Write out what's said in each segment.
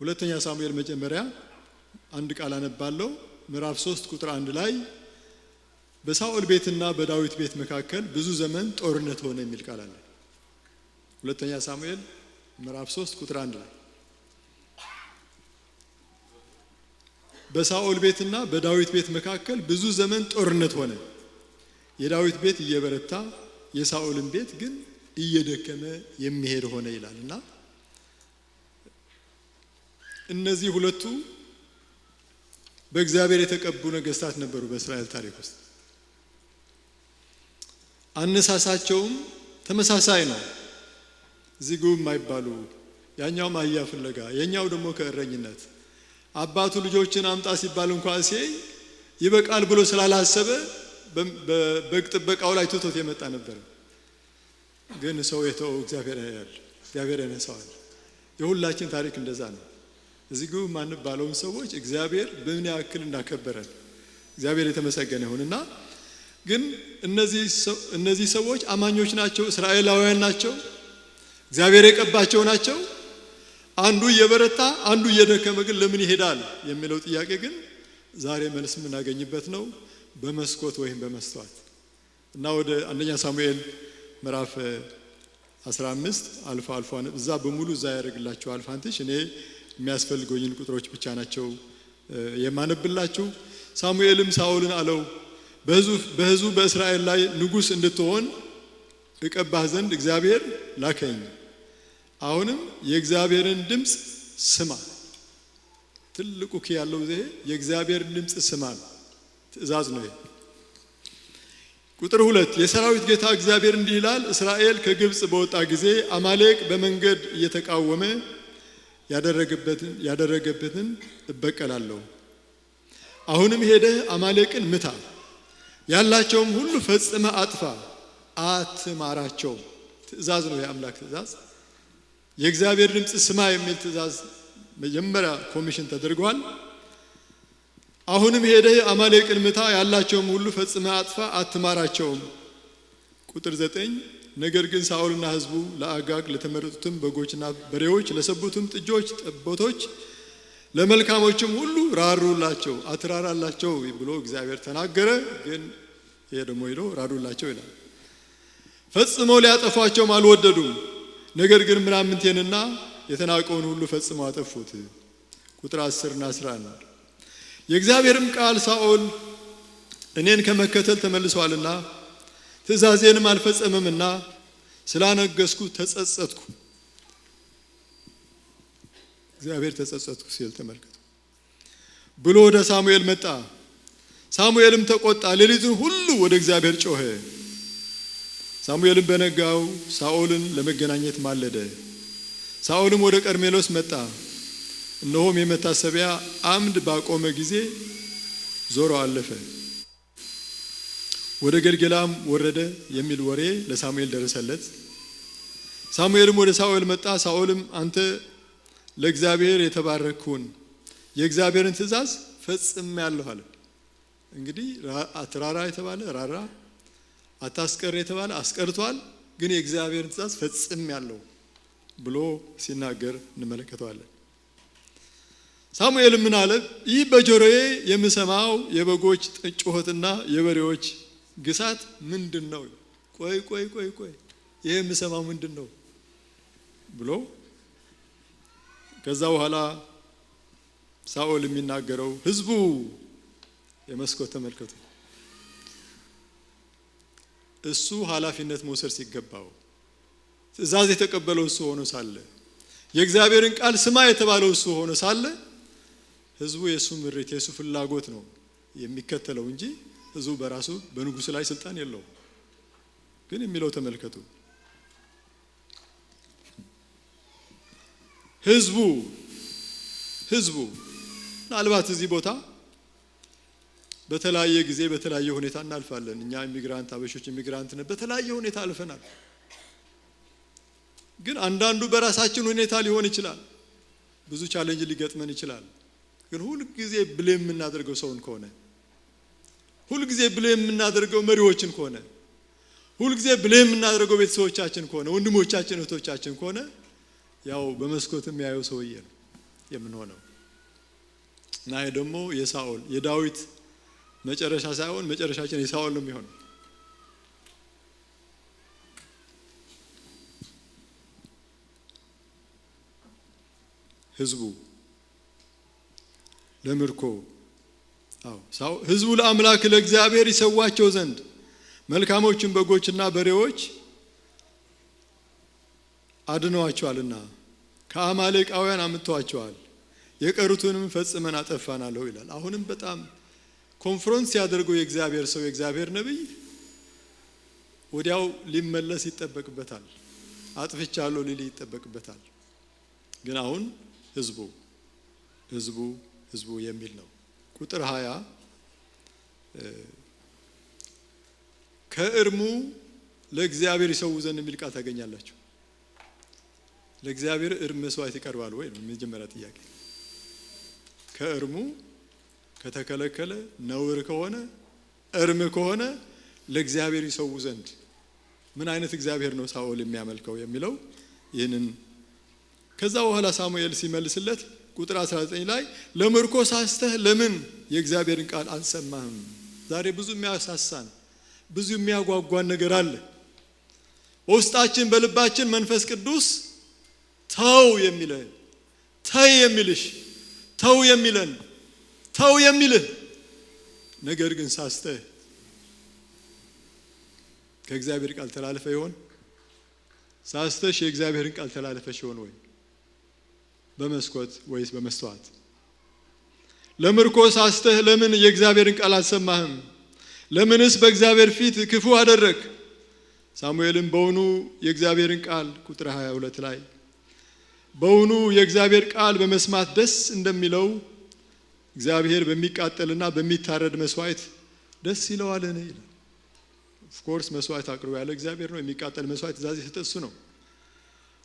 ሁለተኛ ሳሙኤል መጀመሪያ አንድ ቃል አነባለሁ። ምዕራፍ 3 ቁጥር 1 ላይ በሳኦል ቤትና በዳዊት ቤት መካከል ብዙ ዘመን ጦርነት ሆነ የሚል ቃል አለ። ሁለተኛ ሳሙኤል ምዕራፍ 3 ቁጥር 1 ላይ በሳኦል ቤትና በዳዊት ቤት መካከል ብዙ ዘመን ጦርነት ሆነ። የዳዊት ቤት እየበረታ የሳኦልን ቤት ግን እየደከመ የሚሄድ ሆነ ይላልና እነዚህ ሁለቱ በእግዚአብሔር የተቀቡ ነገስታት ነበሩ በእስራኤል ታሪክ ውስጥ። አነሳሳቸውም ተመሳሳይ ነው። ዚጉም የማይባሉ ያኛውም አህያ ፍለጋ የኛው ደግሞ ከእረኝነት አባቱ ልጆችን አምጣ ሲባል እንኳን እሴይ ይበቃል ብሎ ስላላሰበ በበግ ጥበቃው ላይ ትቶት የመጣ ነበር። ግን ሰው የተው እግዚአብሔር ያያል፣ እግዚአብሔር ያነሳዋል። የሁላችን ታሪክ እንደዛ ነው። እዚጉም ማንባለውን ሰዎች እግዚአብሔር በምን ያክል እንዳከበረን እግዚአብሔር የተመሰገነ ይሁንና ግን እነዚህ ሰዎች አማኞች ናቸው፣ እስራኤላውያን ናቸው፣ እግዚአብሔር የቀባቸው ናቸው። አንዱ እየበረታ አንዱ እየደከመ ግን ለምን ይሄዳል የሚለው ጥያቄ ግን ዛሬ መልስ የምናገኝበት ነው በመስኮት ወይም በመስተዋት እና ወደ አንደኛ ሳሙኤል ምዕራፍ 15 አልፎ እዛ በሙሉ እዛ ያደርግላችኋል ፋንቲሽ። እኔ የሚያስፈልገኝን ቁጥሮች ብቻ ናቸው የማነብላችሁ። ሳሙኤልም ሳኦልን አለው በሕዝቡ በእስራኤል ላይ ንጉሥ እንድትሆን እቀባህ ዘንድ እግዚአብሔር ላከኝ። አሁንም የእግዚአብሔርን ድምጽ ስማ። ትልቁ ያለው ይሄ የእግዚአብሔርን ድምጽ ስማ ትእዛዝ ነው። ቁጥር 2 የሰራዊት ጌታ እግዚአብሔር እንዲህ ይላል፣ እስራኤል ከግብጽ በወጣ ጊዜ አማሌቅ በመንገድ እየተቃወመ ያደረገበትን እበቀላለሁ። አሁንም ሄደህ አማሌቅን ምታ፣ ያላቸውም ሁሉ ፈጽመ አጥፋ፣ አትማራቸው። ትእዛዝ ነው የአምላክ ትእዛዝ። የእግዚአብሔር ድምጽ ስማ የሚል ትእዛዝ መጀመሪያ ኮሚሽን ተደርጓል። አሁንም ሄደህ አማሌቅን ምታ፣ ያላቸውም ሁሉ ፈጽመ አጥፋ፣ አትማራቸውም። ቁጥር 9 ነገር ግን ሳኦልና ሕዝቡ ለአጋግ ለተመረጡትም በጎችና በሬዎች ለሰቡትም ጥጆች ጠቦቶች ለመልካሞችም ሁሉ ራሩላቸው፣ አትራራላቸው ብሎ እግዚአብሔር ተናገረ። ግን ይሄ ደግሞ ሄዶ ራሩላቸው ይላል። ፈጽመው ሊያጠፏቸውም አልወደዱም። ነገር ግን ምናምንቴንና የተናቀውን ሁሉ ፈጽመው አጠፉት። ቁጥር 10 እና 11 የእግዚአብሔርም ቃል ሳኦል እኔን ከመከተል ተመልሷልና ትእዛዜንም አልፈጸመምና ስላነገስኩ ተጸጸትኩ። እግዚአብሔር ተጸጸትኩ ሲል ተመልከቱ ብሎ ወደ ሳሙኤል መጣ። ሳሙኤልም ተቆጣ፣ ሌሊቱን ሁሉ ወደ እግዚአብሔር ጮኸ። ሳሙኤልም በነጋው ሳኦልን ለመገናኘት ማለደ። ሳኦልም ወደ ቀርሜሎስ መጣ። እነሆም የመታሰቢያ አምድ ባቆመ ጊዜ ዞሮ አለፈ። ወደ ገልገላም ወረደ የሚል ወሬ ለሳሙኤል ደረሰለት። ሳሙኤልም ወደ ሳኦል መጣ። ሳኦልም አንተ ለእግዚአብሔር የተባረክሁን የእግዚአብሔርን ትእዛዝ ፈጽሜአለሁ አለ። እንግዲህ አትራራ የተባለ ራራ፣ አታስቀር የተባለ አስቀርቷል። ግን የእግዚአብሔርን ትእዛዝ ፈጽሜአለሁ ብሎ ሲናገር እንመለከተዋለን። ሳሙኤል ምን አለ? ይህ በጆሮዬ የምሰማው የበጎች ጩኸትና የበሬዎች ግሳት ምንድን ነው? ቆይ ይሄ የምሰማው ምንድን ነው ብሎ ከዛ በኋላ ሳኦል የሚናገረው ህዝቡ የመስኮት ተመልከቱ። እሱ ኃላፊነት መውሰድ ሲገባው ትእዛዝ የተቀበለው እሱ ሆኖ ሳለ የእግዚአብሔርን ቃል ስማ የተባለው እሱ ሆኖ ሳለ ህዝቡ የሱ ምሪት የሱ ፍላጎት ነው የሚከተለው እንጂ ህዝቡ በራሱ በንጉስ ላይ ስልጣን የለውም። ግን የሚለው ተመልከቱ። ህዝቡ ምናልባት እዚህ ቦታ በተለያየ ጊዜ በተለያየ ሁኔታ እናልፋለን። እኛ ኢሚግራንት አበሾች ኢሚግራንት ነን፣ በተለያየ ሁኔታ አልፈናል። ግን አንዳንዱ በራሳችን ሁኔታ ሊሆን ይችላል፣ ብዙ ቻሌንጅ ሊገጥመን ይችላል። ግን ሁሉ ጊዜ ብሌም የምናደርገው ሰውን ከሆነ፣ ሁሉ ጊዜ ብሌም የምናደርገው መሪዎችን ከሆነ፣ ሁሉ ጊዜ ብሌም የምናደርገው ቤተሰቦቻችን ከሆነ፣ ወንድሞቻችን እህቶቻችን ከሆነ ያው በመስኮት የሚያየው ሰውዬ ነው። የምንሆነው። እና ይሄ ደግሞ የሳኦል የዳዊት መጨረሻ ሳይሆን መጨረሻችን የሳኦል ነው የሚሆነው። ህዝቡ ለምርኮ ህዝቡ ለአምላክ ለእግዚአብሔር ይሰዋቸው ዘንድ መልካሞችን በጎችና በሬዎች አድነዋቸዋልና ከአማሌቃውያን አምጥተዋቸዋል፣ የቀሩትንም ፈጽመን አጠፋናለሁ ይላል። አሁንም በጣም ኮንፍሮንስ ያደርገው የእግዚአብሔር ሰው የእግዚአብሔር ነብይ ወዲያው ሊመለስ ይጠበቅበታል። አጥፍቻለሁ ሊል ይጠበቅበታል። ግን አሁን ህዝቡ የሚል ነው። ቁጥር 20 ከእርሙ ለእግዚአብሔር ይሰው ዘንድ የሚል ቃል ታገኛላችሁ። ለእግዚአብሔር እርም መስዋዕት ይቀርባል ወይ ነው የመጀመሪያ ጥያቄ። ከእርሙ ከተከለከለ ነውር ከሆነ እርም ከሆነ ለእግዚአብሔር ይሰው ዘንድ ምን አይነት እግዚአብሔር ነው ሳኦል የሚያመልከው የሚለው ይህንን ከዛ በኋላ ሳሙኤል ሲመልስለት ቁጥር 19 ላይ ለምርኮ ሳስተህ ለምን የእግዚአብሔርን ቃል አልሰማህም? ዛሬ ብዙ የሚያሳሳን ብዙ የሚያጓጓን ነገር አለ በውስጣችን በልባችን። መንፈስ ቅዱስ ተው የሚለን ተይ የሚልሽ ተው የሚለን ተው የሚልህ ነገር ግን ሳስተህ ከእግዚአብሔር ቃል ተላልፈ ይሆን? ሳስተሽ የእግዚአብሔርን ቃል ተላልፈሽ ይሆን ወይ? በመስኮት ወይስ በመስተዋት? ለምርኮ ሳስተህ ለምን የእግዚአብሔርን ቃል አልሰማህም? ለምንስ በእግዚአብሔር ፊት ክፉ አደረግ? ሳሙኤልም በውኑ የእግዚአብሔርን ቃል ቁጥር 22 ላይ በውኑ የእግዚአብሔር ቃል በመስማት ደስ እንደሚለው እግዚአብሔር በሚቃጠልና በሚታረድ መስዋዕት ደስ ይለዋልን ይላል። ኦፍ ኮርስ መስዋዕት አቅርቦ ያለ እግዚአብሔር ነው። የሚቃጠል መስዋዕት ትእዛዝ የሰጠው እሱ ነው።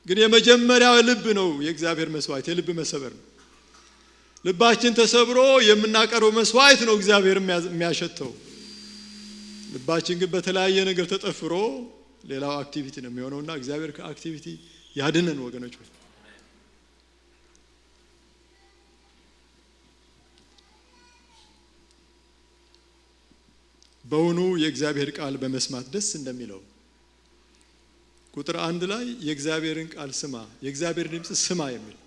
ግን የመጀመሪያው ልብ ነው የእግዚአብሔር መስዋዕት፣ የልብ መሰበር ነው። ልባችን ተሰብሮ የምናቀርበው መስዋዕት ነው እግዚአብሔር የሚያሸተው። ልባችን ግን በተለያየ ነገር ተጠፍሮ ሌላው አክቲቪቲ ነው የሚሆነውና እግዚአብሔር ከአክቲቪቲ ያድነን ወገኖች። በውኑ የእግዚአብሔር ቃል በመስማት ደስ እንደሚለው ቁጥር 1 ላይ የእግዚአብሔርን ቃል ስማ፣ የእግዚአብሔርን ድምጽ ስማ የሚል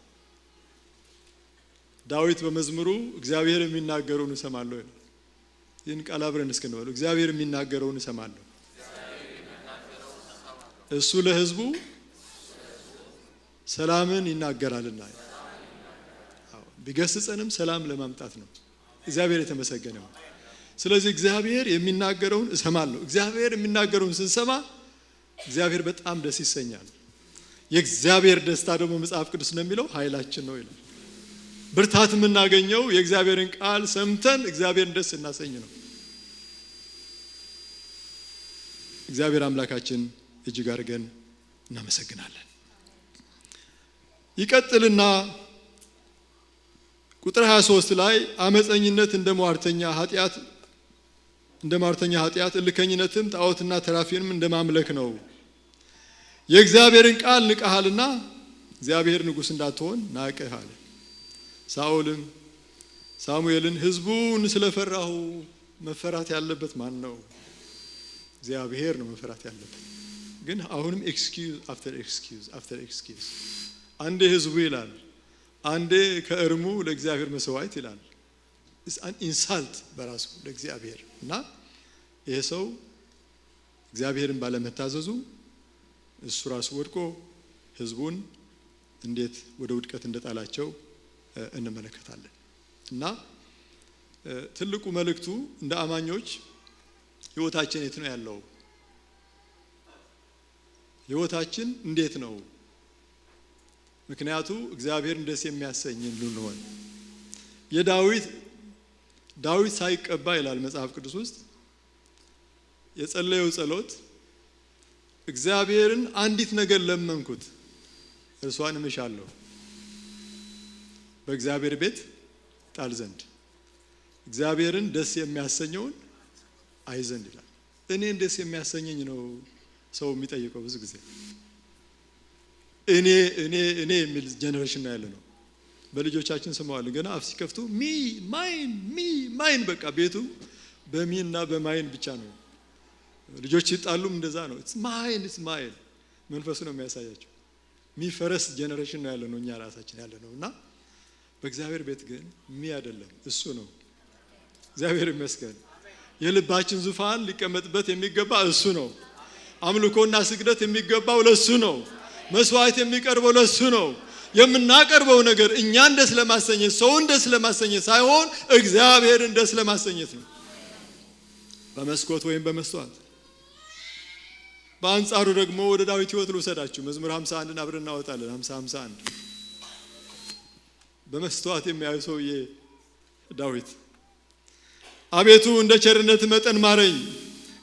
ዳዊት በመዝሙሩ እግዚአብሔር የሚናገረውን እሰማለሁ ይላል። ይህን ቃል አብረን እስከነወሉ እግዚአብሔር የሚናገረውን እሰማለሁ። እሱ ለሕዝቡ ሰላምን ይናገራልና ቢገስጸንም ሰላም ለማምጣት ነው። እግዚአብሔር የተመሰገነ ነው። ስለዚህ እግዚአብሔር የሚናገረውን እሰማለሁ። እግዚአብሔር የሚናገረውን ስንሰማ እግዚአብሔር በጣም ደስ ይሰኛል። የእግዚአብሔር ደስታ ደግሞ መጽሐፍ ቅዱስ ነው የሚለው ኃይላችን ነው ይላል። ብርታት የምናገኘው የእግዚአብሔርን ቃል ሰምተን እግዚአብሔርን ደስ እናሰኝ ነው። እግዚአብሔር አምላካችን እጅግ አድርገን እናመሰግናለን። ይቀጥልና ቁጥር 23 ላይ አመፀኝነት እንደ ሟርተኛ ኃጢአት እልከኝነትም ጣዖትና ተራፊንም እንደማምለክ ነው። የእግዚአብሔርን ቃል ንቀሃልና እግዚአብሔር ንጉሥ እንዳትሆን ናቀህ አለ። ሳኦልም ሳሙኤልን ሕዝቡን ስለፈራሁ መፈራት ያለበት ማን ነው? እግዚአብሔር ነው መፈራት ያለበት። ግን አሁንም ኤክስኪውዝ አፍተር ኤክስኪውዝ አንዴ ሕዝቡ ይላል፣ አንዴ ከእርሙ ለእግዚአብሔር መስዋዕት ይላል። አን ኢንሳልት በራሱ ለእግዚአብሔር እና ይሄ ሰው እግዚአብሔርን ባለመታዘዙ እሱ ራሱ ወድቆ ሕዝቡን እንዴት ወደ ውድቀት እንደጣላቸው እንመለከታለን። እና ትልቁ መልእክቱ እንደ አማኞች ሕይወታችን የት ነው ያለው? ሕይወታችን እንዴት ነው? ምክንያቱ እግዚአብሔርን ደስ የሚያሰኝ እንድንሆን ዳዊት ሳይቀባ ይላል መጽሐፍ ቅዱስ ውስጥ የጸለየው ጸሎት እግዚአብሔርን አንዲት ነገር ለመንኩት እርሷንም እሻለሁ በእግዚአብሔር ቤት ጣል ዘንድ እግዚአብሔርን ደስ የሚያሰኘውን አይ ዘንድ ይላል። እኔን ደስ የሚያሰኘኝ ነው ሰው የሚጠይቀው ብዙ ጊዜ እኔ የሚል ጀነሬሽን ነው ያለ ነው። በልጆቻችን ስመዋለን። ገና አፍ ሲከፍቱ ሚ ማይን በቃ ቤቱ በሚና በማይን ብቻ ነው። ልጆች ሲጣሉም እንደዛ ነው። ኢትስ ማይን መንፈሱ ነው የሚያሳያቸው። ፈረስ ጄነሬሽን ነው ያለነው እኛ ራሳችን ያለነው እና በእግዚአብሔር ቤት ግን አይደለም እሱ ነው። እግዚአብሔር ይመስገን። የልባችን ዙፋን ሊቀመጥበት የሚገባ እሱ ነው። አምልኮና ስግደት የሚገባው ለሱ ነው። መስዋዕት የሚቀርበው ለሱ ነው። የምናቀርበው ነገር እኛን ደስ ለማሰኘት ሰውን ደስ ለማሰኘት ሳይሆን እግዚአብሔርን ደስ ለማሰኘት ነው። በመስኮት ወይም በመስተዋት። በአንጻሩ ደግሞ ወደ ዳዊት ሕይወት ልውሰዳችሁ። መዝሙር 51 አብረን እናወጣለን። 51 በመስተዋት የሚያዩ ሰውዬ ዳዊት አቤቱ እንደ ቸርነት መጠን ማረኝ፣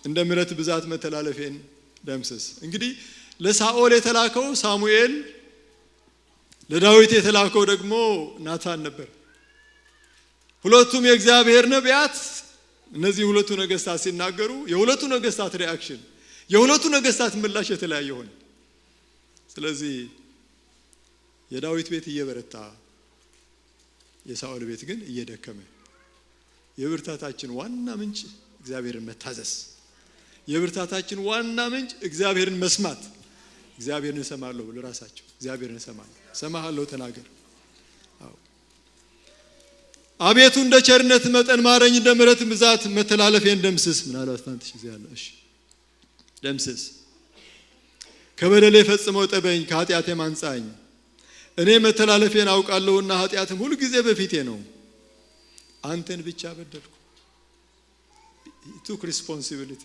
እንደ ምሕረት ብዛት መተላለፌን ደምስስ። እንግዲህ ለሳኦል የተላከው ሳሙኤል፣ ለዳዊት የተላከው ደግሞ ናታን ነበር። ሁለቱም የእግዚአብሔር ነቢያት እነዚህ ሁለቱ ነገስታት ሲናገሩ የሁለቱ ነገስታት ሪአክሽን የሁለቱ ነገስታት ምላሽ የተለያየ ሆነ። ስለዚህ የዳዊት ቤት እየበረታ የሳኦል ቤት ግን እየደከመ፣ የብርታታችን ዋና ምንጭ እግዚአብሔርን መታዘዝ፣ የብርታታችን ዋና ምንጭ እግዚአብሔርን መስማት። እግዚአብሔርን እሰማለሁ ለራሳቸው እግዚአብሔርን እሰማለሁ ተናገር። አቤቱ እንደ ቸርነት መጠን ማረኝ፣ እንደ ምሕረት ብዛት መተላለፌን ደምስስ። ምናልባት ታንትሽ ያለ እሺ ደምስስ። ከበደሌ ፈጽመው ጠበኝ፣ ከኃጢአቴም አንጻኝ። እኔ መተላለፌን አውቃለሁና ኃጢአትም ሁሉ ጊዜ በፊቴ ነው። አንተን ብቻ በደልኩ። ቱክ ሪስፖንሲቢሊቲ።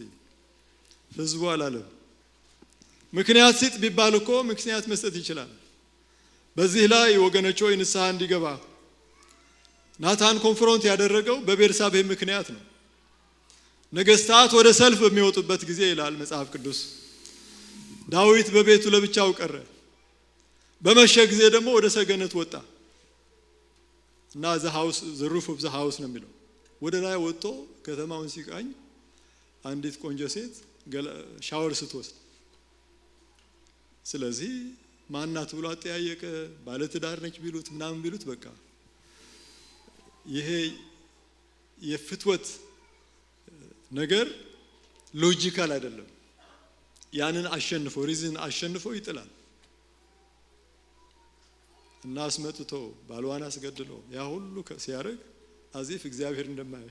ህዝቡ አላለም። ምክንያት ስጥ ቢባል እኮ ምክንያት መስጠት ይችላል። በዚህ ላይ ወገኖች ሆይ ንስሐ እንዲገባ ናታን ኮንፍሮንት ያደረገው በቤርሳቤ ምክንያት ነው። ነገስታት ወደ ሰልፍ በሚወጡበት ጊዜ ይላል መጽሐፍ ቅዱስ ዳዊት በቤቱ ለብቻው ቀረ። በመሸ ጊዜ ደግሞ ወደ ሰገነት ወጣ እና the roof of the house ነው የሚለው። ወደ ላይ ወጥቶ ከተማውን ሲቃኝ አንዲት ቆንጆ ሴት ሻወር ስትወስድ፣ ስለዚህ ማናት ብሎ አጠያየቀ። ባለትዳር ነች ቢሉት ምናምን ቢሉት በቃ ይሄ የፍትወት ነገር ሎጂካል አይደለም። ያንን አሸንፎ ሪዝን አሸንፎ ይጥላል እና አስመጥቶ ባልዋን አስገድሎ ያ ሁሉ ሲያደርግ አዚፍ እግዚአብሔር እንደማያይ።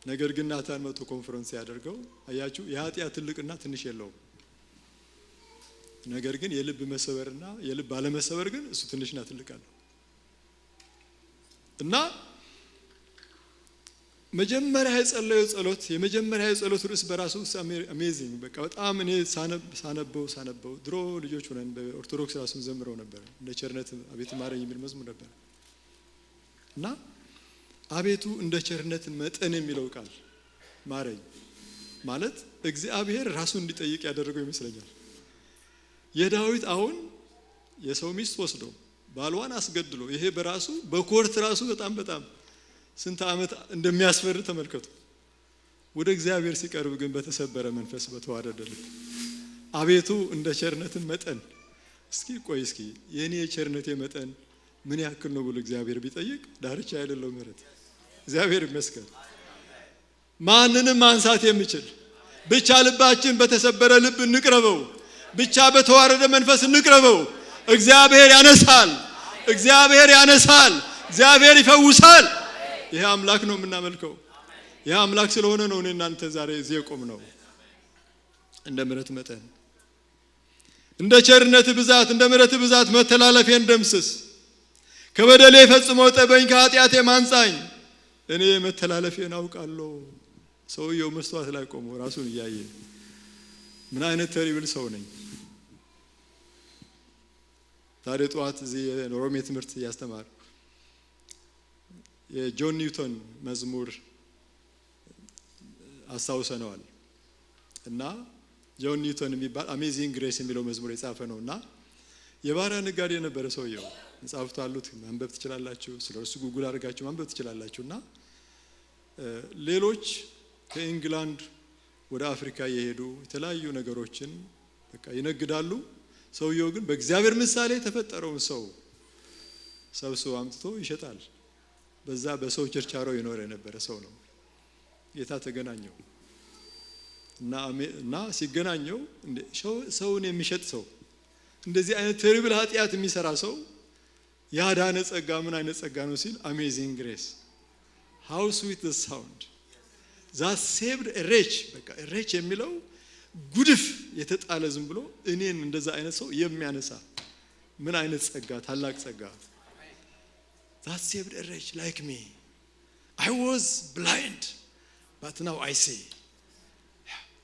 ነገር ግን ናታን መጥቶ ኮንፈረንስ ያደርገው አያችሁ፣ የኃጢአት ትልቅና ትንሽ የለውም። ነገር ግን የልብ መሰበርና የልብ አለመሰበር ግን እሱ ትንሽና ትልቅ አለው። እና መጀመሪያ የጸለየው ጸሎት የመጀመሪያ የጸሎት ርዕስ በራሱ አሜዚንግ በቃ በጣም እኔ ሳነበው ድሮ ልጆች ሆነን በኦርቶዶክስ ራሱን ዘምረው ነበር። እንደ ቸርነት አቤቱ ማረኝ የሚል መዝሙር ነበር። እና አቤቱ እንደ ቸርነት መጠን የሚለው ቃል ማረኝ ማለት እግዚአብሔር ራሱን እንዲጠይቅ ያደረገው ይመስለኛል። የዳዊት አሁን የሰው ሚስት ወስዶ ባልዋን አስገድሎ ይሄ በራሱ በኮርት ራሱ በጣም ስንት ዓመት እንደሚያስፈር ተመልከቱ። ወደ እግዚአብሔር ሲቀርብ ግን በተሰበረ መንፈስ በተዋረደ ልብ አቤቱ እንደ ቸርነት መጠን እስኪ የኔ የቸርነቴ መጠን ምን ያክል ነው ብሎ እግዚአብሔር ቢጠይቅ ዳርቻ የሌለው ምሕረት እግዚአብሔር ይመስገን። ማንንም ማንሳት የሚችል ብቻ ልባችን በተሰበረ ልብ እንቅረበው፣ ብቻ በተዋረደ መንፈስ እንቅረበው። እግዚአብሔር ያነሳል፣ እግዚአብሔር ይፈውሳል። ይሄ አምላክ ነው የምናመልከው። ይሄ አምላክ ስለሆነ ነው እኔ እናንተ ዛሬ እዚህ የቆምነው። እንደ ምሕረት መጠን እንደ ቸርነት ብዛት እንደ ምሕረት ብዛት መተላለፌን ደምስስ። ከበደሌ ፈጽሞ ጠበኝ፣ ከኃጢአቴም አንጻኝ። እኔ መተላለፌን አውቃለሁ። ሰውየው መስተዋት ላይ ቆሞ ራሱን እያየ ምን አይነት ተሪብል ሰው ነኝ። ዛሬ ጠዋት እዚህ ሮሜ ትምህርት ያስተማር የጆን ኒውተን መዝሙር አስታውሰነዋል። እና ጆን ኒውተን የሚባል አሜዚንግ ግሬስ የሚለው መዝሙር የጻፈ ነውና የባሪያ ነጋዴ የነበረ ሰውየው። መጽሐፍቱ አሉት፣ ማንበብ ትችላላችሁ። ስለሱ ጉግል አድርጋችሁ ማንበብ ትችላላችሁና ሌሎች ከኢንግላንድ ወደ አፍሪካ የሄዱ የተለያዩ ነገሮችን በቃ ይነግዳሉ። ሰውየው ግን በእግዚአብሔር ምሳሌ የተፈጠረውን ሰው ሰብስቦ አምጥቶ ይሸጣል። በዛ በሰው ችርቻሮ ይኖር የነበረ ሰው ነው። ጌታ ተገናኘው እና ሲገናኘው ሰውን የሚሸጥ ሰው እንደዚህ አይነት ተርብል ኃጢአት የሚሰራ ሰው ያዳነ ጸጋ ምን አይነት ጸጋ ነው ሲል አሜዚንግ ግሬስ how sweet the sound that saved a wretch በቃ wretch የሚለው ጉድፍ የተጣለ ዝም ብሎ እኔን እንደዛ አይነት ሰው የሚያነሳ ምን አይነት ጸጋ ታላቅ ጸጋ that saved a wretch like me I was blind but now I see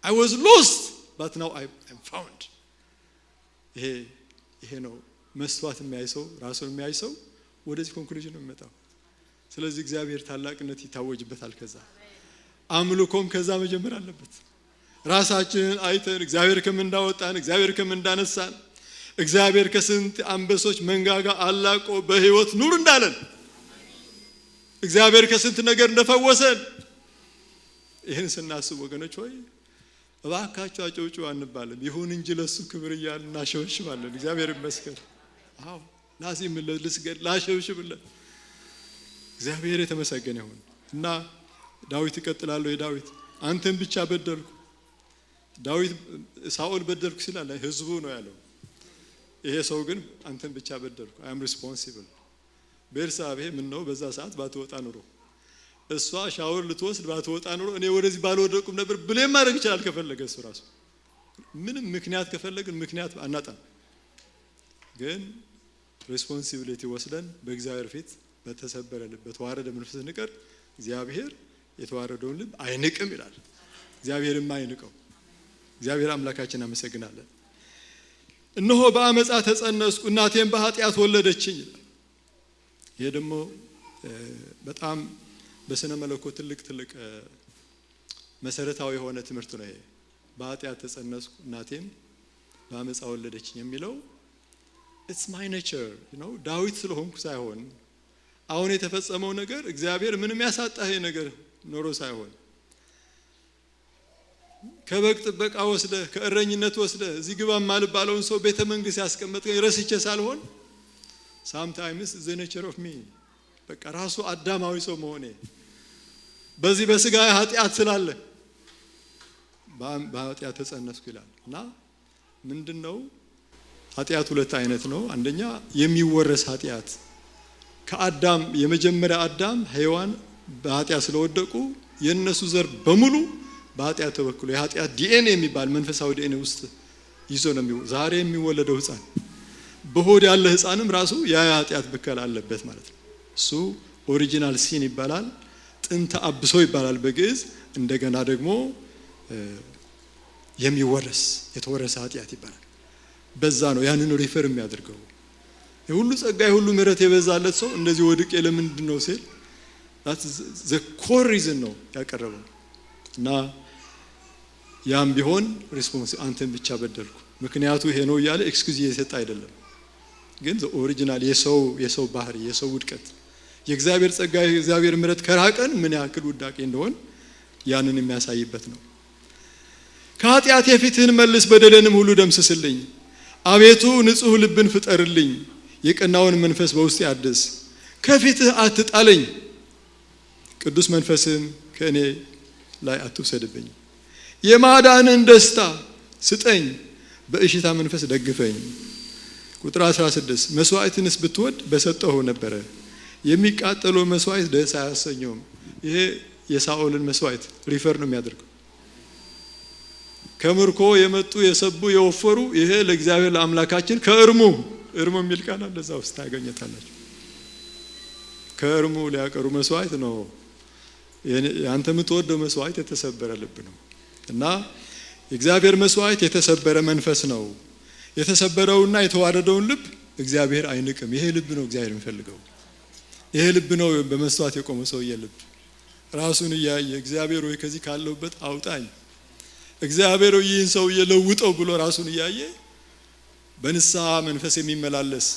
I was lost but now I am found ይሄ ነው መስዋዕት የሚያይ ሰው ራሱን የሚያይ ሰው ወደዚህ ኮንክሉዥን ነው የሚመጣው። ስለዚህ እግዚአብሔር ታላቅነት ይታወጅበታል። ከዛ አምልኮም ከዛ መጀመር አለበት። ራሳችንን አይተን እግዚአብሔር ከምን እንዳወጣን እግዚአብሔር ከምን እንዳነሳን እግዚአብሔር ከስንት አንበሶች መንጋጋ አላቆ በህይወት ኑር እንዳለን እግዚአብሔር ከስንት ነገር እንደፈወሰን ይሄን ስናስብ ወገኖች ሆይ እባካችሁ አጨውጩ አንባልም። ይሁን እንጂ ለሱ ክብር እያልን እናሸብሽባለን። እግዚአብሔር ይመስገን። አዎ ላዚም ለልስገድ ላሸብሽብለን። እግዚአብሔር የተመሰገነ ይሁን እና ዳዊት ይቀጥላል። የዳዊት አንተን ብቻ በደልኩ ዳዊት ሳኦል በደልኩ ሲላል ህዝቡ ነው ያለው። ይሄ ሰው ግን አንተን ብቻ በደልኩ I am responsible ቤርሳቤ ምን ነው በዛ ሰዓት ባትወጣ ኑሮ እሷ ሻወር ልትወስድ ባትወጣ ኑሮ እኔ ወደዚህ ባልወደቅኩም ነበር ብሌም ማድረግ ይችላል ከፈለገ እሱ ራሱ ምንም ምክንያት ከፈለግን ምክንያት አናጣም። ግን ሬስፖንሲቢሊቲ ወስደን በእግዚአብሔር ፊት በተሰበረ ልብ በተዋረደ መንፈስ ንቀር እግዚአብሔር የተዋረደውን ልብ አይንቅም ይላል። እግዚአብሔርም አይንቀው። እግዚአብሔር አምላካችን አመሰግናለን። እነሆ በአመጻ ተጸነስኩ እናቴም በኃጢአት ወለደችኝ። ይሄ ደግሞ በጣም በስነ መለኮት ትልቅ መሰረታዊ የሆነ ትምህርት ነው። ይሄ በኃጢአት ተጸነስኩ እናቴም በአመጻ ወለደችኝ የሚለው it's my nature ዳዊት ስለሆንኩ ሳይሆን አሁን የተፈጸመው ነገር እግዚአብሔር ምንም ያሳጣህ ነገር ኖሮ ሳይሆን ከበግ ጥበቃ ወስደ ከእረኝነት ወስደ እዚህ ግባ ማልባለውን ሰው ቤተ መንግስት ያስቀመጥከኝ ረስቼ ሳልሆን sometimes the nature of me በቃ ራሱ አዳማዊ ሰው መሆኔ በዚህ በስጋ ኃጢአት ስላለ በኃጢአት ተጸነስኩ ይላል። እና ምንድነው ኃጢአት ሁለት አይነት ነው። አንደኛ የሚወረስ ኃጢአት ከአዳም የመጀመሪያ አዳም ሔዋን በኃጢአት ስለወደቁ የነሱ ዘር በሙሉ በኃጢአት ተበክሎ የኃጢአት ዲኤንኤ የሚባል መንፈሳዊ ዲኤንኤ ውስጥ ይዞ ነው ዛሬ የሚወለደው ህፃን በሆድ ያለ ህፃንም ራሱ ያ ኃጢአት በከል አለበት ማለት ነው። እሱ ኦሪጂናል ሲን ይባላል። ጥንተ አብሶ ይባላል በግዕዝ። እንደገና ደግሞ የሚወረስ የተወረሰ ኃጢአት ይባላል። በዛ ነው ያንን ሪፈር የሚያደርገው። የሁሉ ጸጋ የሁሉ ምሕረት የበዛለት ሰው እንደዚህ ወድቄ ለምንድን ነው ሲል the core reason ነው ያቀረበው። እና ያም ቢሆን ሪስፖንስ አንተን ብቻ በደልኩ ምክንያቱ ይሄ ነው እያለ ኤክስኪውዝ እየሰጠ አይደለም። ግን ኦሪጂናል የሰው ባህሪ የሰው ውድቀት የእግዚአብሔር ጸጋ የእግዚአብሔር ምሕረት ከራቀን ምን ያክል ውዳቄ እንደሆን ያንን የሚያሳይበት ነው። ከኃጢአት የፊትህን መልስ በደለንም ሁሉ ደምስስልኝ። አቤቱ ንጹሕ ልብን ፍጠርልኝ የቀናውን መንፈስ በውስጤ አድስ። ከፊትህ አትጣለኝ ቅዱስ መንፈስም ከእኔ ላይ አትውሰድብኝ። የማዳንን ደስታ ስጠኝ በእሽታ መንፈስ ደግፈኝ። ቁጥር 16 መስዋዕትንስ ብትወድ በሰጠሁ ነበረ የሚቃጠለው መስዋዕት ደስ አያሰኘውም። ይሄ የሳኦልን መስዋዕት ሪፈር ነው የሚያደርገው። ከምርኮ የመጡ የሰቡ የወፈሩ ይሄ ለእግዚአብሔር ለአምላካችን ከእርሙ የሚል ቃል አለ እዛ ውስጥ ታገኘታላችሁ። ከእርሙ ሊያቀሩ መስዋዕት ነው። ያንተ የምትወደው መስዋዕት የተሰበረ ልብ ነው። እና የእግዚአብሔር መስዋዕት የተሰበረ መንፈስ ነው። የተሰበረውና የተዋረደውን ልብ እግዚአብሔር አይንቅም። ይሄ ልብ ነው እግዚአብሔር የሚፈልገው። ይሄ ልብ ነው በመስዋዕት የቆመ ሰውዬ ልብ ራሱን እያየ እግዚአብሔር ሆይ ከዚህ ካለሁበት አውጣኝ፣ እግዚአብሔር ሆይ ይህን ሰውዬ ለውጠው ብሎ ራሱን እያየ በንስሐ መንፈስ የሚመላለስ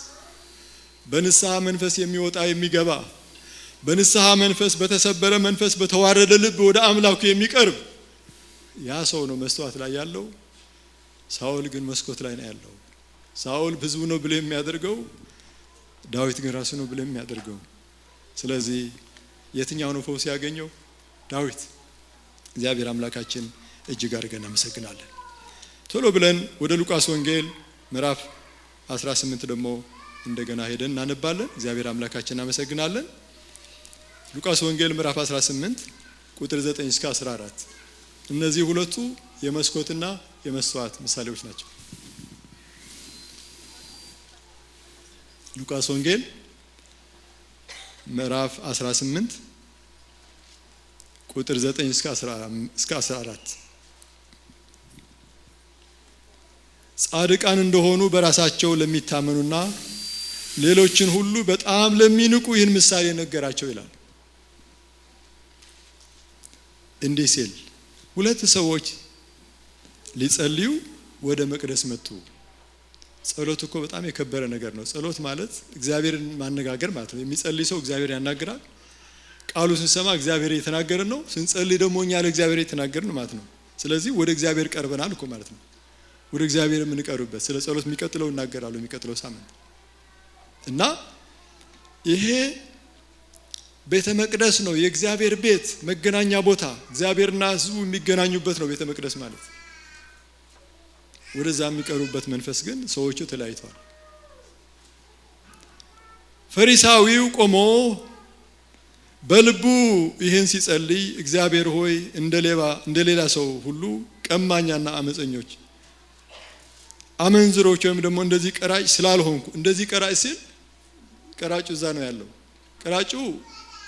በንስሐ መንፈስ የሚወጣ የሚገባ በንስሐ መንፈስ በተሰበረ መንፈስ በተዋረደ ልብ ወደ አምላኩ የሚቀርብ ያ ሰው ነው መስዋዕት ላይ ያለው። ሳኦል ግን መስኮት ላይ ነው ያለው። ሳኦል ህዝቡ ነው ብሎ የሚያደርገው ዳዊት ግን ራሱ ነው ብሎ የሚያደርገው። ስለዚህ የትኛው ነው ፈውስ ያገኘው? ዳዊት። እግዚአብሔር አምላካችን እጅግ አድርገን እናመሰግናለን። ቶሎ ብለን ወደ ሉቃስ ወንጌል ምዕራፍ 18 ደግሞ እንደገና ሄደን እናነባለን። እግዚአብሔር አምላካችን እናመሰግናለን። ሉቃስ ወንጌል ምዕራፍ 18 ቁጥር 9 እስከ 14 እነዚህ ሁለቱ የመስኮትና የመስተዋት ምሳሌዎች ናቸው። ሉቃስ ወንጌል ምዕራፍ 18 ቁጥር 9 እስከ 14 ጻድቃን እንደሆኑ በራሳቸው ለሚታመኑና ሌሎችን ሁሉ በጣም ለሚንቁ ይህን ምሳሌ ነገራቸው ይላል። እንዲህ ሲል ሁለት ሰዎች ሊጸልዩ ወደ መቅደስ መጡ። ጸሎት እኮ በጣም የከበረ ነገር ነው። ጸሎት ማለት እግዚአብሔርን ማነጋገር ማለት ነው። የሚጸልይ ሰው እግዚአብሔር ያናግራል። ቃሉ ስንሰማ እግዚአብሔር እየተናገረን ነው። ስንጸልይ ደግሞ እኛ ለእግዚአብሔር እየተናገርን ማለት ነው። ስለዚህ ወደ እግዚአብሔር ቀርበናል እኮ ማለት ነው። ወደ እግዚአብሔር የምንቀርብበት ስለ ጸሎት የሚቀጥለው እናገራለሁ የሚቀጥለው ሳምንት እና ይሄ ቤተ መቅደስ ነው። የእግዚአብሔር ቤት መገናኛ ቦታ፣ እግዚአብሔርና ሕዝቡ የሚገናኙበት ነው ቤተ መቅደስ ማለት። ወደዛ የሚቀሩበት መንፈስ ግን ሰዎቹ ተለያይተዋል። ፈሪሳዊው ቆሞ በልቡ ይህን ሲጸልይ እግዚአብሔር ሆይ እንደሌላ ሰው ሁሉ ቀማኛና አመፀኞች አመንዝሮች ወይም ደግሞ እንደዚህ ቀራጭ ስላልሆንኩ። እንደዚህ ቀራጭ ሲል ቀራጩ እዛ ነው ያለው። ቀራጩ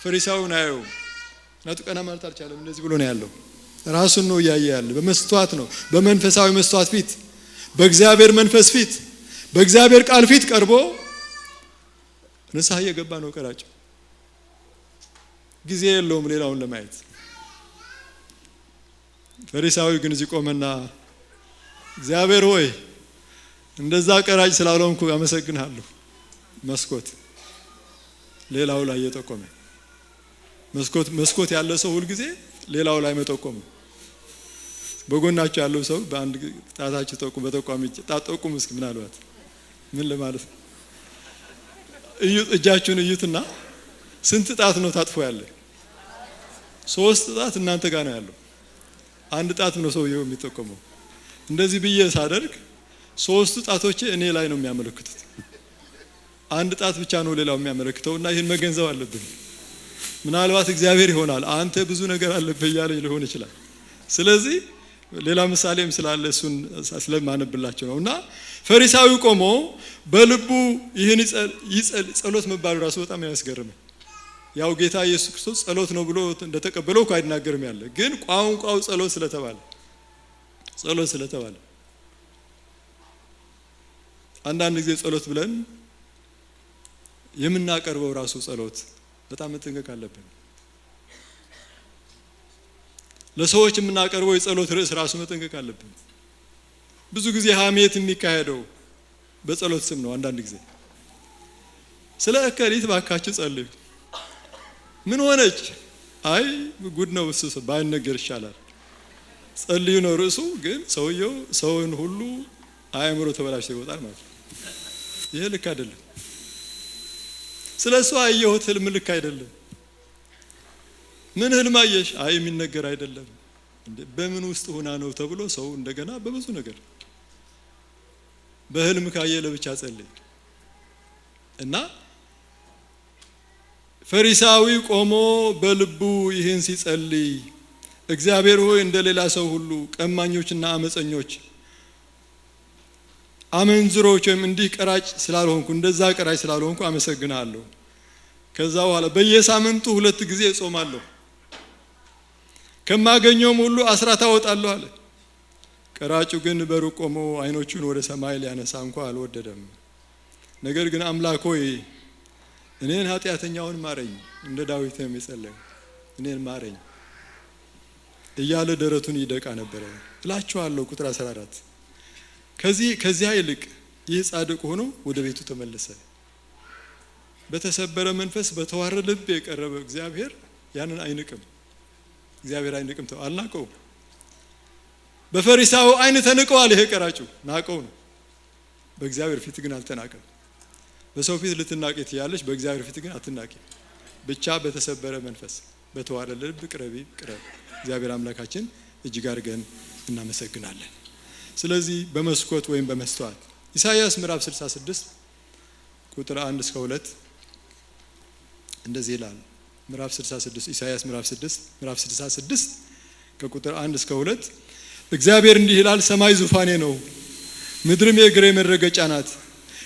ፈሪሳዊውን አየው ናቱ ቀና ማለት አልቻለም። እንደዚህ ብሎ ነው ያለው። ራሱን ነው እያየ ያለ። በመስተዋት ነው፣ በመንፈሳዊ መስተዋት ፊት፣ በእግዚአብሔር መንፈስ ፊት፣ በእግዚአብሔር ቃል ፊት ቀርቦ ንስሐ እየገባ ነው ቀራጩ። ጊዜ የለውም ሌላውን ለማየት። ፈሪሳዊ ግን እዚህ ቆመና እግዚአብሔር ሆይ እንደዛ ቀራጭ ስላልሆንኩ አመሰግንሃለሁ። መስኮት ሌላው ላይ እየጠቆመ መስኮት ያለ ሰው ሁሉ ጊዜ ሌላው ላይ መጠቆም። በጎናቸው ያለው ሰው በአንድ ጣታችሁ ጠቁም፣ በጠቋሚ ጣት ጠቁም። እስኪ ምናልባት ምን ለማለት ነው? እጃችሁን እዩትና ስንት ጣት ነው ታጥፎ ያለ? 3 ጣት እናንተ ጋር ነው ያለው። አንድ ጣት ነው ሰውየው የሚጠቆመው። እንደዚህ ብዬ ሳደርግ 3 ጣቶቼ እኔ ላይ ነው የሚያመለክቱት። አንድ ጣት ብቻ ነው ሌላው የሚያመለክተውና ይህን መገንዘብ አለብን። ምናልባት እግዚአብሔር ይሆናል አንተ ብዙ ነገር አለብህ እያለኝ ሊሆን ይችላል። ስለዚህ ሌላ ምሳሌም ስላለ እሱን ስለማነብላችሁ ነውና ፈሪሳዊው ቆሞ በልቡ ይህን ጸሎት መባሉ ራሱ በጣም ያስገርም። ያው ጌታ ኢየሱስ ክርስቶስ ጸሎት ነው ብሎ እንደተቀበለው እኮ አይናገርም ያለ፣ ግን ቋንቋው ጸሎት ስለተባለ አንዳንድ ጊዜ ጸሎት ብለን የምናቀርበው ራሱ ጸሎት በጣም መጠንቀቅ አለብን። ለሰዎች የምናቀርበው የጸሎት ርዕስ ራሱ መጠንቀቅ አለብን። ብዙ ጊዜ ሐሜት የሚካሄደው በጸሎት ስም ነው። አንዳንድ ጊዜ ስለ እከሊት ባካችሁ ጸልዩ። ምን ሆነች? አይ ጉድ ነው እሱ ባይነገር ይሻላል። ጸልዩ ነው ርዕሱ፣ ግን ሰውየው ሰውን ሁሉ አእምሮ ተበላሽቶ ይወጣል ማለት ነው። ይሄ ልክ አይደለም። ስለሱ አየሁት ህልም ልክ አይደለም። ምን ህልም አየሽ? አይ የሚነገር አይደለም። በምን ውስጥ ሆና ነው ተብሎ ሰው እንደገና በብዙ ነገር በህልም ካየ ለብቻ ጸልይ እና ፈሪሳዊ ቆሞ በልቡ ይህን ሲጸልይ እግዚአብሔር ሆይ እንደሌላ ሰው ሁሉ ቀማኞችና አመፀኞች አመንዝሮች ወይም እንዲህ ቀራጭ ስላልሆንኩ እንደዛ ቀራጭ ስላልሆንኩ አመሰግናለሁ። ከዛ በኋላ በየሳምንቱ 2 ጊዜ እጾማለሁ፣ ከማገኘውም ሁሉ አስራት አወጣለሁ አለ። ቀራጩ ግን በሩቅ ቆሞ አይኖቹን ወደ ሰማይ ሊያነሳ እንኳን አልወደደም። ነገር ግን አምላክ ሆይ እኔን ኃጢአተኛውን ማረኝ፣ እንደ ዳዊት የሚጸለይ እኔን ማረኝ እያለ ደረቱን ይደቃ ነበር እላችኋለሁ። ቁጥር 14 ከዚያ ይልቅ ይህ ጻድቅ ሆኖ ወደ ቤቱ ተመለሰ። በተሰበረ መንፈስ በተዋረደ ልብ የቀረበ እግዚአብሔር ያንን አይንቅም። እግዚአብሔር አይንቅም። አልናቀው። በፈሪሳው አይን ተንቀዋል። ይሄ ቀራጩ ናቀው ነው። በእግዚአብሔር ፊት ግን አልተናቀም። በሰው ፊት ልትናቂ ትያለሽ፣ በእግዚአብሔር ፊት ግን አትናቂ። ብቻ በተሰበረ መንፈስ በተዋረደ ልብ ቅረብ። እግዚአብሔር አምላካችን እጅግ አድርገን እናመሰግናለን። ስለዚህ በመስኮት ወይም በመስተዋት ኢሳይያስ ምዕራፍ 66 ቁጥር 1 እስከ 2 እንደዚህ ይላል። ምዕራፍ 66 ኢሳይያስ ምዕራፍ 66 ከቁጥር 1 እስከ 2 እግዚአብሔር እንዲህ ይላል፣ ሰማይ ዙፋኔ ነው፣ ምድርም የእግሬ መረገጫ ናት።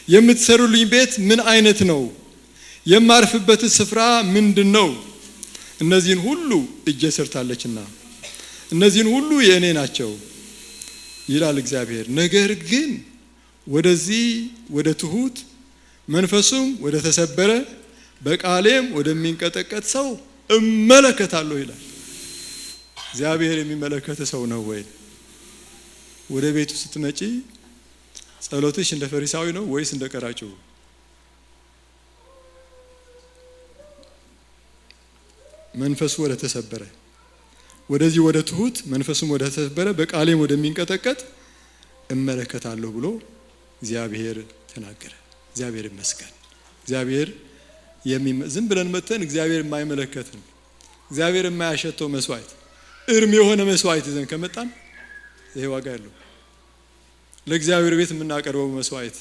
የምትሰሩልኝ ቤት ምን አይነት ነው? የማርፍበት ስፍራ ምንድነው? እነዚህን ሁሉ እጄ ሰርታለችና እነዚህን ሁሉ የእኔ ናቸው ይላል እግዚአብሔር። ነገር ግን ወደዚህ ወደ ትሁት መንፈሱም ወደ ተሰበረ በቃሌም ወደሚንቀጠቀጥ ሰው እመለከታለሁ ይላል። እግዚአብሔር የሚመለከት ሰው ነው ወይ? ወደ ቤቱ ስትመጪ ጸሎትሽ እንደ ፈሪሳዊ ነው ወይስ እንደ ቀራጩ? መንፈሱ ወደ ተሰበረ ወደዚህ ወደ ትሁት መንፈሱም ወደ ተሰበረ በቃሌም ወደሚንቀጠቀጥ እመለከታለሁ ብሎ እግዚአብሔር ተናገረ። እግዚአብሔር ይመስገን። እግዚአብሔር ዝም ብለን መተን እግዚአብሔር የማይመለከትን እግዚአብሔር የማያሸተው መስዋዕት እርም የሆነ መስዋዕት ይዘን ከመጣን ይሄ ዋጋ ያለው። ለእግዚአብሔር ቤት የምናቀርበው መስዋዕት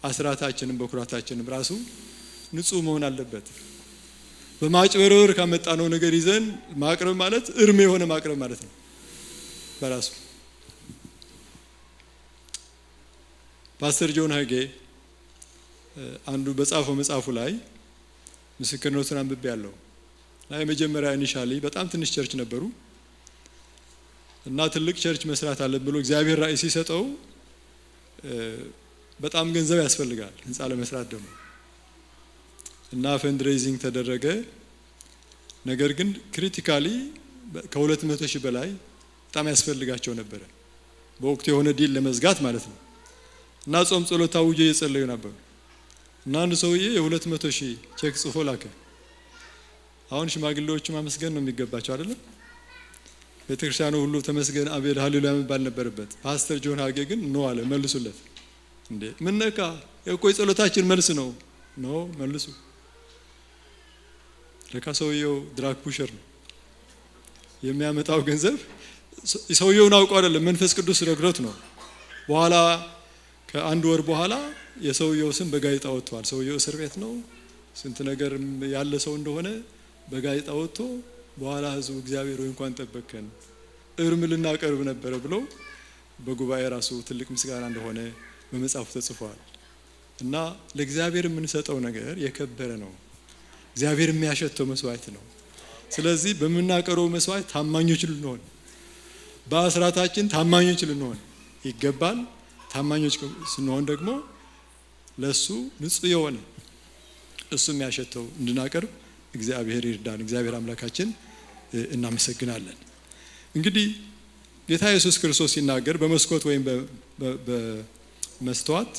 አስራታችንን በኩራታችንን ራሱ ንጹህ መሆን አለበት። በማጭበርበር ካመጣነው ነገር ይዘን ማቅረብ ማለት እርም የሆነ ማቅረብ ማለት ነው በራሱ። ፓስተር ጆን ሃጌ አንዱ በጻፈው መጽሐፉ ላይ ምስክርነቱን አንብቤያለሁ። የመጀመሪያ ኢኒሻሊ በጣም ትንሽ ቸርች ነበሩ እና ትልቅ ቸርች መስራት አለ ብሎ እግዚአብሔር ራእይ ሲሰጠው በጣም ገንዘብ ያስፈልጋል ህንጻ ለመስራት ደግሞ እና ፈንድሬዚንግ ተደረገ። ነገር ግን ክሪቲካሊ ከ200,000 በላይ በጣም ያስፈልጋቸው ነበር በወቅቱ የሆነ ዲል ለመዝጋት ማለት ነው። እና ጾም ጸሎት አውጆ እየጸለዩ ነበር እና አንድ ሰውዬ የ200,000 ቼክ ጽፎ ላከ። አሁን ሽማግሌዎቹ ማመስገን ነው የሚገባቸው አይደለም? ቤተክርስቲያኑ ሁሉ ተመስገን አቤል ሃሌሉያ መባል ነበረበት። ፓስተር ጆን ሃጌ ግን ኖ አለ። መልሱለት። እንዴ ምን ነካ? የቆይ ጸሎታችን መልስ ነው። ኖ መልሱ። ለካ ሰውየው ድራግ ፑሸር ነው። የሚያመጣው ገንዘብ ሰውየውን አውቀው አይደለም፣ መንፈስ ቅዱስ ረግሮት ነው። በኋላ ከአንድ ወር በኋላ የሰውየው ስም በጋዜጣ ወጥቷል። ሰውየው እስር ቤት ነው፣ ስንት ነገር ያለ ሰው እንደሆነ በጋዜጣ ወጥቶ በኋላ ህዝቡ እግዚአብሔር ሆይ እንኳን ጠበቀን እርም ልናቀርብ ነበር ብሎ በጉባኤ ራሱ ትልቅ ምስጋና እንደሆነ በመጽሐፉ ተጽፏል። እና ለእግዚአብሔር የምንሰጠው ነገር የከበረ ነው። እግዚአብሔር የሚያሸተው መስዋዕት ነው። ስለዚህ በመናቀረው መስዋዕት ታማኞች ልንሆን፣ በአስራታችን ታማኞች ልንሆን ይገባል። ታማኞች ስንሆን ደግሞ ለሱ ንጹህ የሆነ እሱ የሚያሸተው እንድናቀርብ እግዚአብሔር ይርዳን። እግዚአብሔር አምላካችን እናመሰግናለን። እንግዲህ ጌታ ኢየሱስ ክርስቶስ ሲናገር በመስኮት ወይም በመስተዋት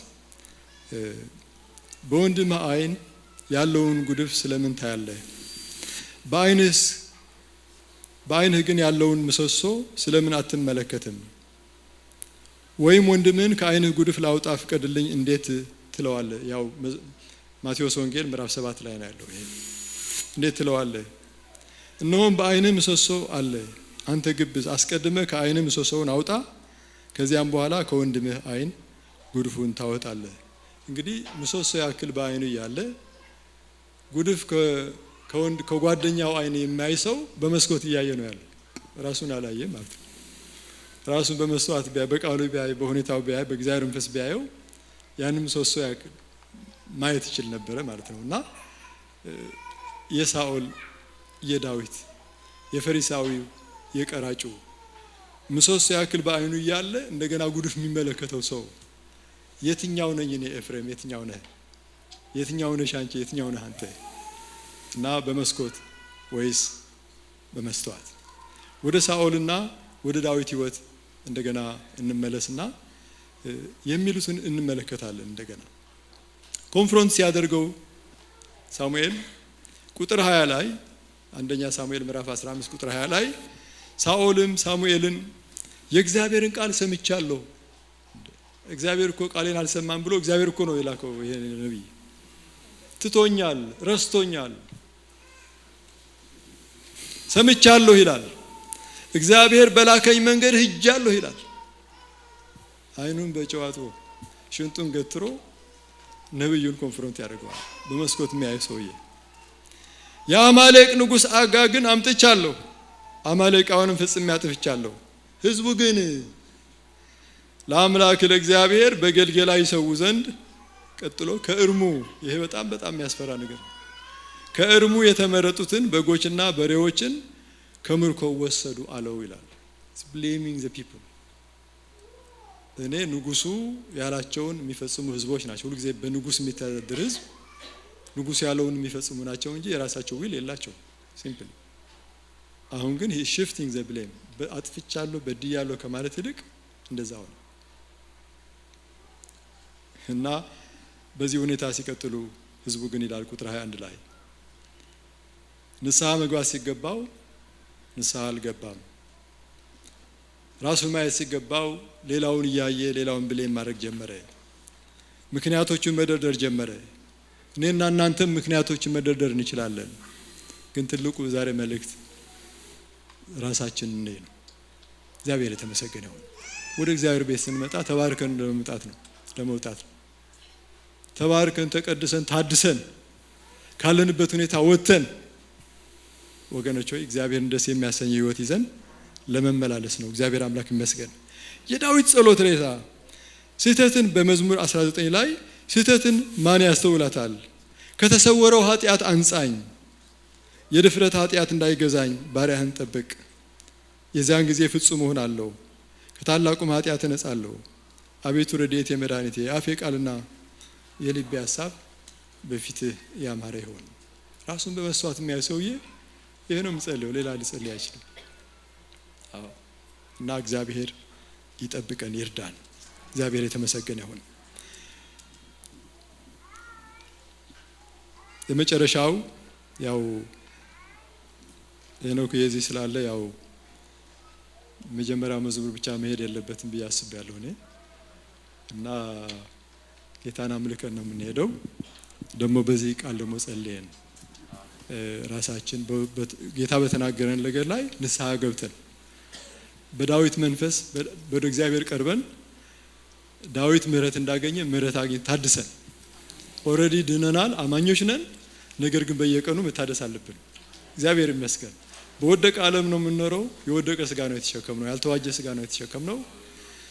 በወንድምህ ዓይን ያለውን ጉድፍ ስለምን ታያለህ? በዓይንህ ግን ያለውን ምሰሶ ስለምን አትመለከትም? ወይም ወንድምህን ከዓይንህ ጉድፍ ላውጣ ፍቀድልኝ እንዴት ትለዋለህ? ያው ማቴዎስ ወንጌል ምዕራፍ 7 ላይ ነው ያለው። ይሄ እንዴት ትለዋለህ? እነሆም በዓይንህ ምሰሶ አለ፣ አንተ ግብዝ፣ አስቀድመህ ከዓይንህ ምሰሶውን አውጣ፣ ከዚያም በኋላ ከወንድምህ ዓይን ጉድፉን ታወጣለህ። እንግዲህ ምሰሶ ያክል በዓይኑ እያለ ጉድፍ ከጓደኛው ዓይን የሚያይ ሰው በመስኮት እያየ ነው ያለው። ራሱን አላየም ማለት ነው። ራሱን በመስዋዕት ቢያይ፣ በቃሉ ቢያይ፣ በሁኔታው ቢያይ፣ በእግዚአብሔር መንፈስ ቢያየው ያንን ምሰሶ ያክል ማየት ይችል ነበረ ማለት ነው። እና የሳኦል፣ የዳዊት፣ የፈሪሳዊው፣ የቀራጩ ምሰሶ ያክል በዓይኑ እያለ እንደገና ጉድፍ የሚመለከተው ሰው የትኛው ነኝ እኔ? ኤፍሬም የትኛው ነህ? የትኛው ነሽ አንቺ? የትኛው ነህ አንተ? እና በመስኮት ወይስ በመስተዋት? ወደ ሳኦልና ወደ ዳዊት ህይወት እንደገና እንመለስና የሚሉትን እንመለከታለን። እንደገና ኮንፍሮንት ሲያደርገው ሳሙኤል ቁጥር 20 ላይ አንደኛ ሳሙኤል ምዕራፍ 15 ቁጥር 20 ላይ ሳኦልም ሳሙኤልን የእግዚአብሔርን ቃል ሰምቻለሁ። እግዚአብሔር እኮ ቃሌን አልሰማም ብሎ እግዚአብሔር እኮ ነው የላከው ይሄ ነብይ። ትቶኛል፣ ረስቶኛል፣ ሰምቻለሁ ይላል። እግዚአብሔር በላከኝ መንገድ ሄጃለሁ ይላል። አይኑን በጨዋቶ ሽንጡን ገትሮ ነብዩን ኮንፍሮንት ያደርገዋል። በመስኮት የሚያይ ሰውዬ የአማሌቅ ንጉሥ አጋግን አምጥቻለሁ፣ አማሌቃውንም ፍጽሜ አጥፍቻለሁ። ህዝቡ ግን ለአምላክ ለእግዚአብሔር በገልገላ ይሰው ዘንድ ቀጥሎ ከእርሙ ይሄ በጣም የሚያስፈራ ነገር ነው። ከእርሙ የተመረጡትን በጎችና በሬዎችን ከምርኮ ወሰዱ አለው ይላል። blaming the people እኔ ንጉሱ ያላቸውን የሚፈጽሙ ህዝቦች ናቸው። ሁሉ ጊዜ በንጉስ የሚተዳደር ህዝብ ንጉስ ያለውን የሚፈጽሙ ናቸው እንጂ የራሳቸው ዊል የላቸው ሲምፕሊ። አሁን ግን he shifting the blame አጥፍቻለሁ በድያለሁ ከማለት ይልቅ እንደዛ ሆነ እና በዚህ ሁኔታ ሲቀጥሉ ህዝቡ ግን ይላል ቁጥር 21 ላይ ንስሐ መግባት ሲገባው ንስሐ አልገባም። ራሱ ማየት ሲገባው ሌላውን እያየ ሌላውን ብሌም ማድረግ ጀመረ። ምክንያቶቹን መደርደር ጀመረ። እኔና እናንተም ምክንያቶችን መደርደር እንችላለን። ግን ትልቁ ዛሬ መልእክት ራሳችን ነው። እግዚአብሔር የተመሰገነ ይሁን። ወደ እግዚአብሔር ቤት ስንመጣ ተባርከን ለመውጣት ነው። ተባርከን ተቀድሰን ታድሰን ካለንበት ሁኔታ ወጥተን ወገኖች ሆይ እግዚአብሔርን ደስ የሚያሰኝ ህይወት ይዘን ለመመላለስ ነው። እግዚአብሔር አምላክ ይመስገን። የዳዊት ጸሎት ሬሳ ስህተትን በመዝሙር 19 ላይ ስህተትን ማን ያስተውላታል? ከተሰወረው ኃጢአት አንጻኝ፣ የድፍረት ኃጢአት እንዳይገዛኝ ባሪያህን ጠብቅ። የዚያን ጊዜ ፍጹም እሆናለሁ፣ ከታላቁም ኃጢአት እነጻለሁ። አቤቱ ረድኤቴ መድኃኒቴ፣ የአፌ ቃልና የልቤ ሐሳብ በፊትህ ያማረ ይሁን። ራሱን በመስዋዕት የሚያይ ሰውዬ ይሄ ነው የሚጸልየው፣ ሌላ ሊጸልይ አይችልም። እና እግዚአብሔር ይጠብቀን ይርዳን። እግዚአብሔር የተመሰገነ ይሁን። የመጨረሻው ያው ሄኖክ የዚህ ስላለ ያው መጀመሪያው መዝሙር ብቻ መሄድ የለበትም ብዬ አስቤያለሁ እኔ እና ጌታን አምልከን ነው የምንሄደው። ደግሞ በዚህ ቃል ደግሞ ጸልየን ራሳችን ጌታ በተናገረን ነገር ላይ ንስሐ ገብተን በዳዊት መንፈስ ወደ እግዚአብሔር ቀርበን ዳዊት ምህረት እንዳገኘ ምህረት አግኝተን ታድሰን ኦሬዲ ድነናል፣ አማኞች ነን። ነገር ግን በየቀኑ መታደስ አለብን። እግዚአብሔር ይመስገን። በወደቀ ዓለም ነው የምንኖረው። የወደቀ ስጋ ነው የተሸከምነው፣ ያልተዋጀ ስጋ ነው የተሸከምነው።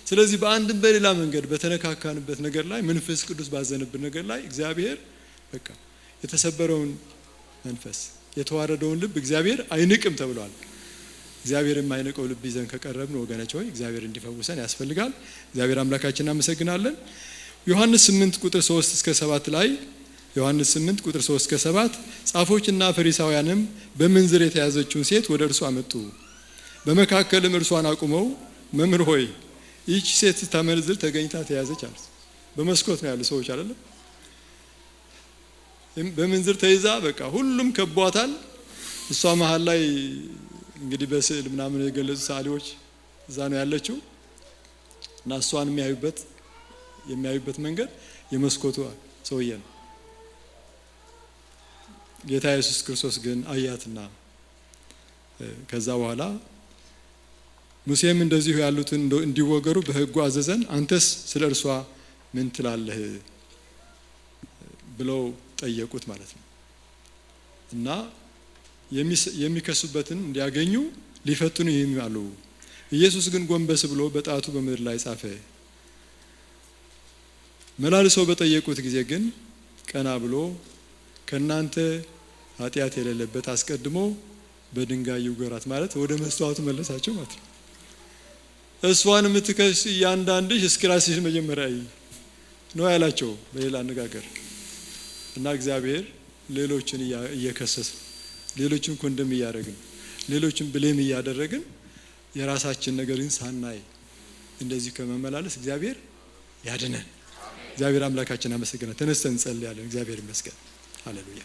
ስለዚህ በአንድም በሌላ መንገድ በተነካካንበት ነገር ላይ መንፈስ ቅዱስ ባዘነብን ነገር ላይ እግዚአብሔር በቃ የተሰበረውን መንፈስ የተዋረደውን ልብ እግዚአብሔር አይንቅም ተብሏል። እግዚአብሔር የማይነቀው ልብ ይዘን ከቀረብን ወገኖች ሆይ እግዚአብሔር እንዲፈውሰን ያስፈልጋል። እግዚአብሔር አምላካችን እናመሰግናለን። ዮሐንስ 8 ቁጥር 3 እስከ 7 ላይ ዮሐንስ 8 ቁጥር 3 እስከ 7 ጻፎችና ፈሪሳውያንም በምንዝር የተያዘችውን ሴት ወደ እርሱ አመጡ። በመካከልም እርሷን አቁመው መምህር ሆይ ይህች ሴት ስታመነዝር ተገኝታ ተያዘች አሉት። በመስኮት ነው ያሉ ሰዎች አይደለም። በምንዝር ተይዛ በቃ ሁሉም ከቧታል። እሷ መሃል ላይ እንግዲህ በስዕል ምናምን የገለጹ ሰዓሊዎች እዛ ነው ያለችው እና እሷን የሚያዩበት መንገድ የመስኮቱ ሰውዬ ነው። ጌታ ኢየሱስ ክርስቶስ ግን አያትና ከዛ በኋላ ሙሴም እንደዚሁ ያሉትን እንዲወገሩ በሕጉ አዘዘን፣ አንተስ ስለ እርሷ ምን ትላለህ ብለው ጠየቁት ማለት ነው። እና የሚከሱበትን እንዲያገኙ ሊፈትኑ ይማሉ። ኢየሱስ ግን ጎንበስ ብሎ በጣቱ በምድር ላይ ጻፈ። መላልሰው በጠየቁት ጊዜ ግን ቀና ብሎ ከናንተ ኃጢአት የሌለበት አስቀድሞ በድንጋይ ይውገራት ማለት ወደ መስተዋቱ መለሳቸው ማለት ነው። እሷን የምትከስ እያንዳንድሽ እስኪ ራስሽ መጀመሪያ ነው ያላቸው በሌላ አነጋገር። እና እግዚአብሔር ሌሎችን እየከሰሰ ሌሎችን ኮንደም እያደረግን ሌሎችን ብሌም እያደረግን የራሳችን ነገርን ሳናይ እንደዚህ ከመመላለስ እግዚአብሔር ያድነን። እግዚአብሔር አምላካችን አመሰግናለን። ተነስተን እንጸልያለን። እግዚአብሔር ይመስገን። ሃሌሉያ።